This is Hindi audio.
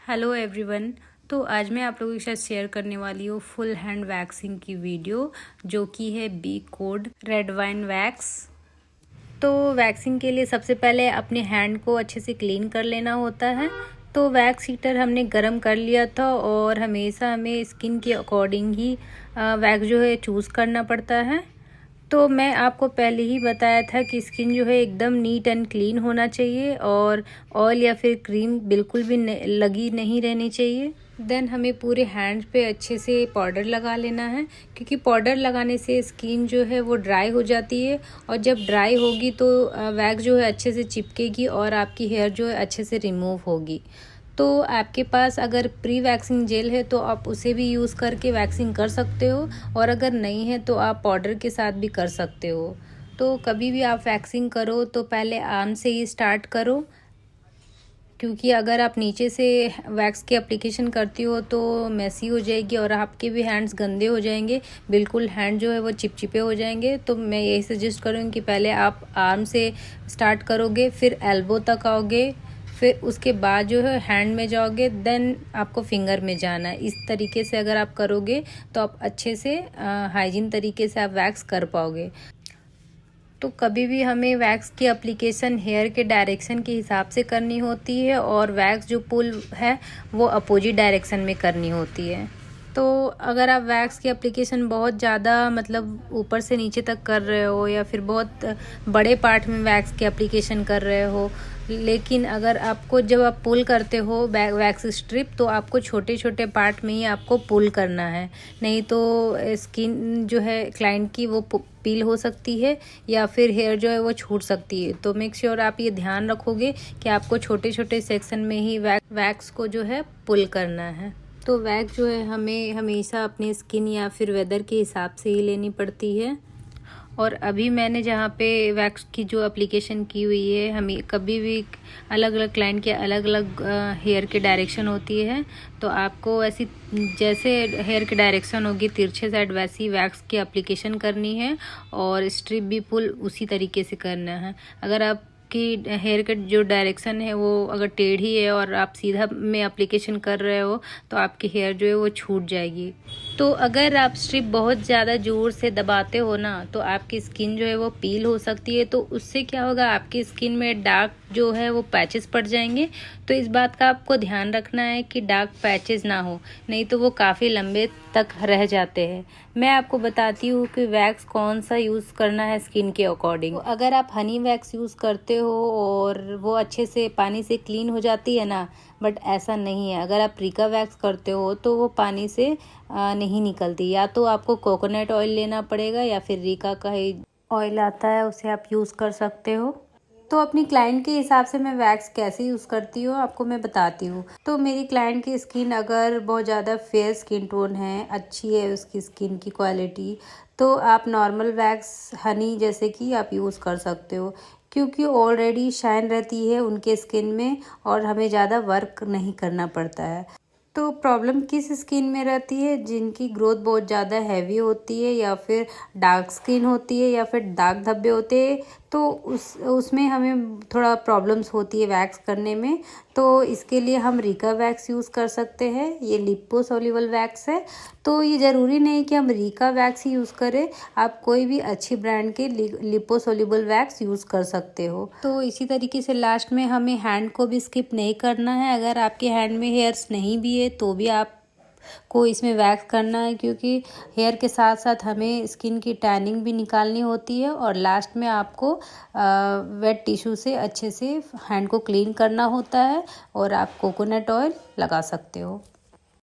Hello everyone. तो आज मैं आप लोगों के साथ शेयर करने वाली हूँ फुल हैंड वैक्सिंग की वीडियो, जो कि है B code red wine wax. तो वैक्सिंग के लिए सबसे पहले अपने हैंड को अच्छे से क्लीन कर लेना होता है। तो वैक्स हीटर हमने गरम कर लिया था और हमेशा हमें स्किन के अकॉर्डिंग ही वैक्स जो है चूज़ करना पड़ता है। तो मैं आपको पहले ही बताया था कि स्किन जो है एकदम नीट एंड क्लीन होना चाहिए और ऑयल या फिर क्रीम बिल्कुल भी लगी नहीं रहनी चाहिए। देन हमें पूरे हैंड्स पे अच्छे से पाउडर लगा लेना है, क्योंकि पाउडर लगाने से स्किन जो है वो ड्राई हो जाती है और जब ड्राई होगी तो वैक्स जो है अच्छे से चिपकेगी और आपकी हेयर जो है अच्छे से रिमूव होगी। तो आपके पास अगर प्री वैक्सिंग जेल है तो आप उसे भी यूज़ करके वैक्सिंग कर सकते हो, और अगर नहीं है तो आप पाउडर के साथ भी कर सकते हो। तो कभी भी आप वैक्सिंग करो तो पहले आर्म से ही स्टार्ट करो, क्योंकि अगर आप नीचे से वैक्स की एप्लीकेशन करती हो तो मैसी हो जाएगी और आपके भी हैंड्स गंदे हो जाएंगे, बिल्कुल हैंड जो है वो चिपचिपे हो जाएंगे। तो मैं यही सजेस्ट करूँगी कि पहले आप आर्म से स्टार्ट करोगे, फिर एल्बो तक आओगे, फिर उसके बाद जो है हैंड में जाओगे, देन आपको फिंगर में जाना है। इस तरीके से अगर आप करोगे तो आप अच्छे से हाइजीन तरीके से आप वैक्स कर पाओगे। तो कभी भी हमें वैक्स की एप्लीकेशन हेयर के डायरेक्शन के हिसाब से करनी होती है और वैक्स जो पुल है वो अपोजिट डायरेक्शन में करनी होती है। तो अगर आप वैक्स की एप्लीकेशन बहुत ज़्यादा मतलब ऊपर से नीचे तक कर रहे हो या फिर बहुत बड़े पार्ट में वैक्स की एप्लीकेशन कर रहे हो, लेकिन अगर आपको जब आप पुल करते हो वैक्स स्ट्रिप, तो आपको छोटे छोटे पार्ट में ही आपको पुल करना है, नहीं तो स्किन जो है क्लाइंट की वो पील हो सकती है या फिर हेयर जो है वो छूट सकती है। तो मेक श्योर आप ये ध्यान रखोगे कि आपको छोटे छोटे सेक्शन में ही वैक्स को जो है पुल करना है। तो वैक्स जो है हमें हमेशा अपनी स्किन या फिर वेदर के हिसाब से ही लेनी पड़ती है। और अभी मैंने जहाँ पे वैक्स की जो एप्लीकेशन की हुई है, हमें कभी भी अलग अलग क्लाइंट के अलग अलग हेयर के डायरेक्शन होती है, तो आपको ऐसी जैसे हेयर की डायरेक्शन होगी तिरछे साइड वैसी वैक्स की एप्लीकेशन करनी है और स्ट्रिप भी पुल उसी तरीके से करना है। अगर आप कि हेयर कट जो डायरेक्शन है वो अगर टेढ़ी है और आप सीधा में एप्लीकेशन कर रहे हो तो आपकी हेयर जो है वो छूट जाएगी। तो अगर आप स्ट्रिप बहुत ज़्यादा ज़ोर से दबाते हो ना, तो आपकी स्किन जो है वो पील हो सकती है। तो उससे क्या होगा, आपकी स्किन में डार्क जो है वो पैचेस पड़ जाएंगे। तो इस बात का आपको ध्यान रखना है कि डार्क पैचेस ना हो, नहीं तो वो काफ़ी लंबे तक रह जाते हैं। मैं आपको बताती हूँ कि वैक्स कौन सा यूज़ करना है स्किन के अकॉर्डिंग। अगर आप हनी वैक्स यूज़ करते हो और वो अच्छे से पानी से क्लीन हो जाती है ना, बट ऐसा नहीं है। अगर आप प्रीका वैक्स करते हो तो वो पानी से नहीं निकलती। या तो आपको कोकोनट ऑयल लेना पड़ेगा या फिर रीका का ही ऑयल आता है, उसे आप यूज़ कर सकते हो। तो अपनी क्लाइंट के हिसाब से मैं वैक्स कैसे यूज़ करती हूँ आपको मैं बताती हूँ। तो मेरी क्लाइंट की स्किन अगर बहुत ज़्यादा फेयर स्किन टोन है, अच्छी है उसकी स्किन की क्वालिटी, तो आप नॉर्मल वैक्स हनी जैसे कि आप यूज़ कर सकते हो, क्योंकि ऑलरेडी शाइन रहती है उनके स्किन में और हमें ज़्यादा वर्क नहीं करना पड़ता है। तो प्रॉब्लम किस स्किन में रहती है, जिनकी ग्रोथ बहुत ज़्यादा हैवी होती है या फिर डार्क स्किन होती है या फिर दाग धब्बे होते हैं, तो उसमें हमें थोड़ा प्रॉब्लम्स होती है वैक्स करने में। तो इसके लिए हम रीका वैक्स यूज़ कर सकते हैं। ये लिपोसोल्यूबल वैक्स है। तो ये ज़रूरी नहीं कि हम रीका वैक्स ही यूज़ करें, आप कोई भी अच्छी ब्रांड के लिपोसोल्यूबल वैक्स यूज़ कर सकते हो। तो इसी तरीके से लास्ट में हमें हैंड को भी स्किप नहीं करना है। अगर आपके हैंड में हेयर्स नहीं भी है तो भी आप को इसमें वैक्स करना है, क्योंकि हेयर के साथ साथ हमें स्किन की टैनिंग भी निकालनी होती है। और लास्ट में आपको वेट टिश्यू से अच्छे से हैंड को क्लीन करना होता है और आप कोकोनट ऑयल लगा सकते हो।